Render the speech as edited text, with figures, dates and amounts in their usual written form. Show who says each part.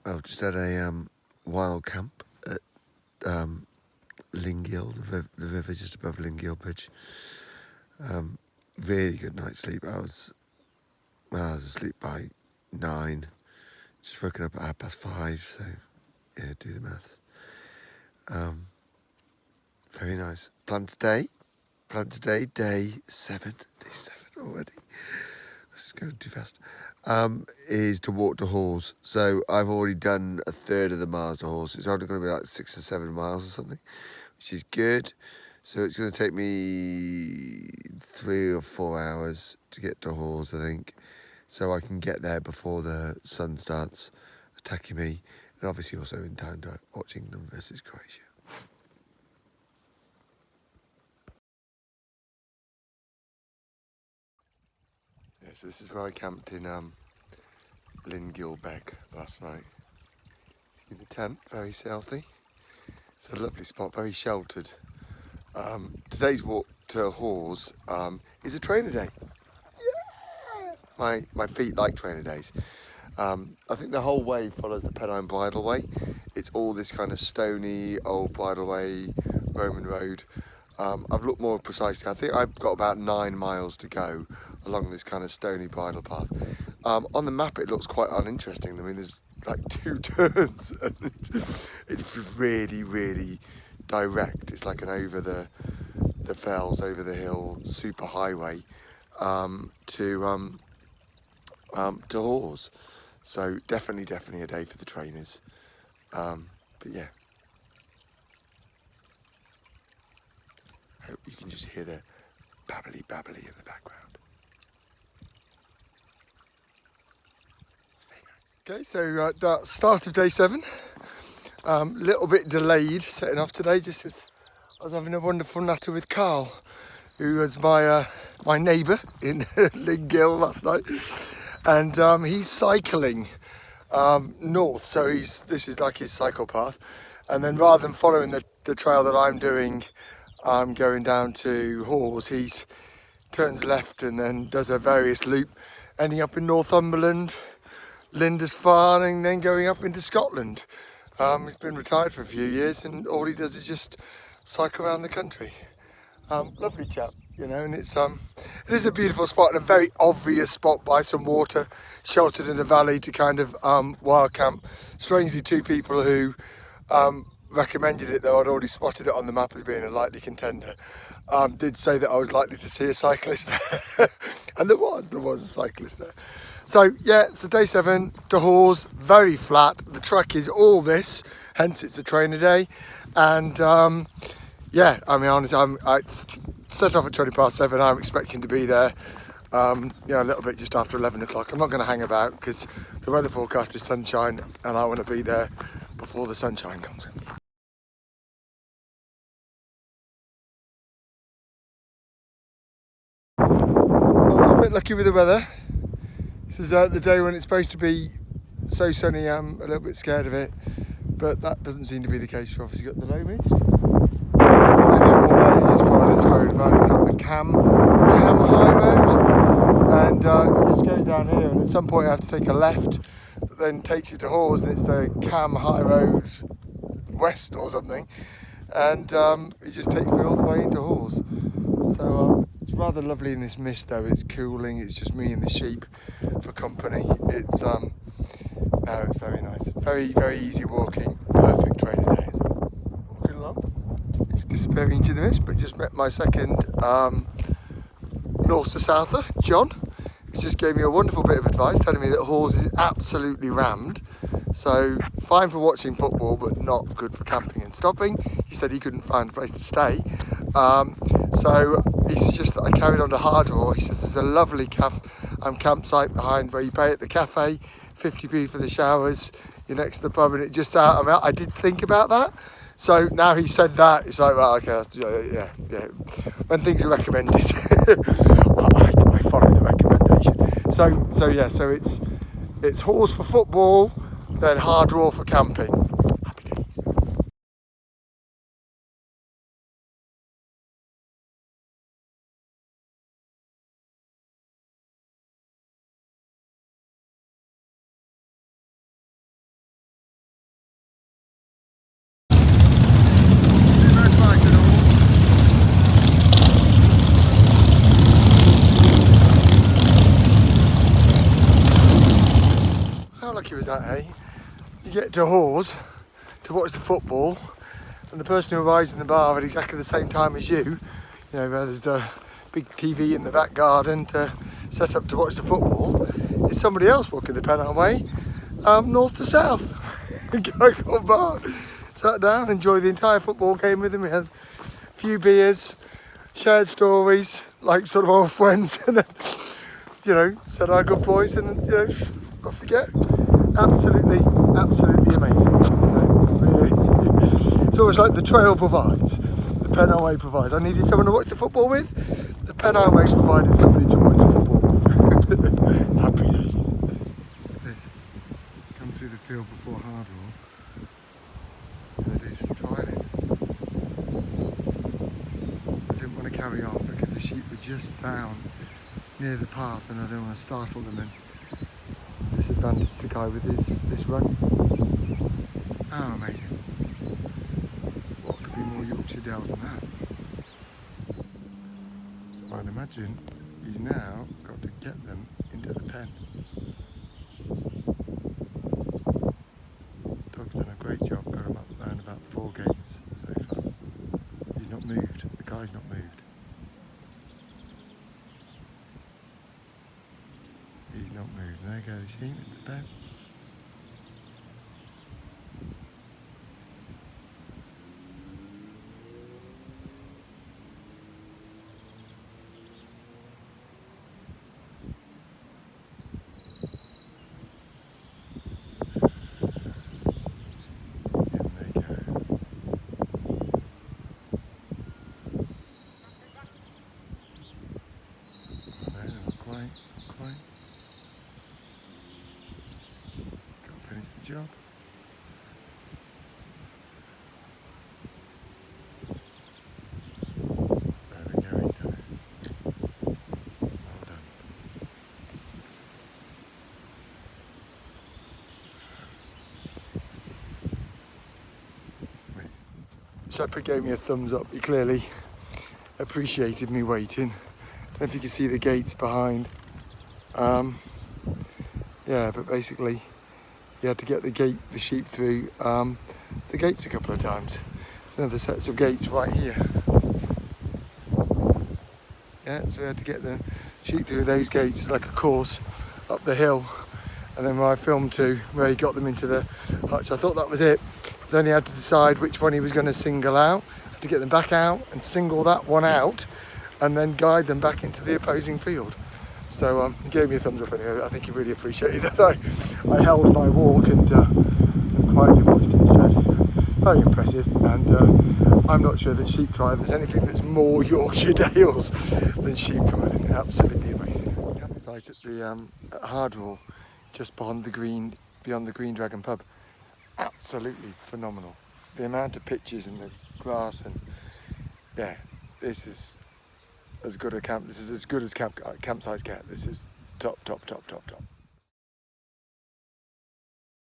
Speaker 1: well, just had a wild camp at Ling Gill, the river just above Ling Gill Bridge. Really good night's sleep. I was asleep by 9. Just woken up at 5:30, so yeah, do the maths. Very nice. Plan today, day 7. Day 7 already. It's going too fast. Is to walk to Hawes. So I've already done a third of the miles to Hawes. It's only going to be like 6 or 7 miles or something, which is good. So it's going to take me 3 or 4 hours to get to Hawes, I think. So I can get there before the sun starts attacking me. And obviously also in time to watch England versus Croatia. Yeah, so this is where I camped in Ling Gill Bridge last night. In the tent, very stealthy. It's a lovely spot, very sheltered. Today's walk to Hawes is a trainer day. Yeah! My feet like trainer days. I think the whole way follows the Pennine Way. It's all this kind of stony old bridle way, Roman road. I've looked more precisely. I think I've got about 9 miles to go along this kind of stony bridle path. On the map, it looks quite uninteresting. I mean, there's like 2 turns, and it's really, really direct. It's like an over the fells, over the hill, super highway to Hawes. So definitely a day for the trainers. But yeah, I hope you can just hear the babbly in the background. It's very nice. Okay, so start of day 7. Little bit delayed setting off today, just as I was having a wonderful natter with Carl, who was my neighbour in Ling Gill last night, and he's cycling north, so this is like his cycle path, and then rather than following the trail that I'm doing, going down to Hawes, he turns left and then does a various loop, ending up in Northumberland, Lindisfarne, and then going up into Scotland. He's been retired for a few years, and all he does is just cycle around the country. Lovely chap, you know, and it is a beautiful spot and a very obvious spot by some water, sheltered in a valley to kind of wild camp. Strangely, 2 people who recommended it, though I'd already spotted it on the map as being a likely contender, did say that I was likely to see a cyclist there. And there was a cyclist there. So yeah, so day 7 to Hawes, very flat. The trek is all this, hence it's a trainer day. And yeah, I mean, honestly, I set off at 7:20. I'm expecting to be there, a little bit just after 11 o'clock. I'm not going to hang about because the weather forecast is sunshine, and I want to be there before the sunshine comes in. I'm a bit lucky with the weather. This is the day when it's supposed to be so sunny. I'm a little bit scared of it, but that doesn't seem to be the case. We've obviously got the low mist. What I do all day is just follow this road about. It's like the Cam High Road, and it just goes down here, and at some point I have to take a left that then takes you to Hawes, and it's the Cam High Road West or something, and it just takes me all the way into Hawes. So it's rather lovely in this mist, though. It's cooling. It's just me and the sheep for company. It's it's very nice. Very easy walking. Perfect training day. Walking along. It's disappearing into the mist, but just met my second north to souther, John, who just gave me a wonderful bit of advice, telling me that Hawes is absolutely rammed. So fine for watching football, but not good for camping and stopping. He said he couldn't find a place to stay. So he suggested that I carried on to Hardraw. He says there's a lovely campsite behind where you pay at the cafe, 50p for the showers, you're next to the pub, and it just I did think about that. So now he said that, it's like, well, okay, yeah. When things are recommended, I follow the recommendation. So it's Hawes for football, then Hardraw for camping. how lucky was that, eh? You get to Hawes to watch the football, and the person who arrives in the bar at exactly the same time as you know, where there's a big TV in the back garden to set up to watch the football, is somebody else walking the Pennine Way, north to south. Go to a bar, sat down, enjoyed the entire football game with him. We had a few beers, shared stories, like sort of old friends, and then, you know, said our good boys, and, you know, off we go. Absolutely amazing. Really. It's almost like the trail provides, the Pennine Way provides. I needed someone to watch the football with. The Pennine Way provided somebody to watch the football with. Happy days. Come through the field before Hardraw. And do some trialing. I didn't want to carry on because the sheep were just down near the path, and I didn't want to startle them and disadvantage the guy with this run. Oh, amazing. What could be more Yorkshire Dales than that? So I'd imagine he's now got to get them into the pen. Dog's done a great job, got him up around about 4 gates so far. He's not moved, the guy's not moved. He's not moved. There goes the sheep into the pen. Quite. Can't finish the job. There we go, he's done it. Well done. Amazing. Shepherd gave me a thumbs up. He clearly appreciated me waiting. I don't know if you can see the gates behind. Yeah, but basically you had to get the sheep through the gates a couple of times. There's another sets of gates right here. Yeah, so we had to get the sheep through those gates. It's like a course up the hill. And then where I filmed to, where he got them into the hutch, I thought that was it. Then he had to decide which one he was going to single out. Had to get them back out and single that one out, and then guide them back into the opposing field. So he gave me a thumbs up anyway. I think he really appreciated that I held my walk and quietly watched instead. Very impressive, and I'm not sure that sheep trialing, there's anything that's more Yorkshire Dales than sheep trialing. Absolutely amazing. Campsite at the at Hardraw, just beyond the Green Dragon pub. Absolutely phenomenal. The amount of pitches and the grass, and yeah, this is as good a camp. This is as good as campsites get. This is top.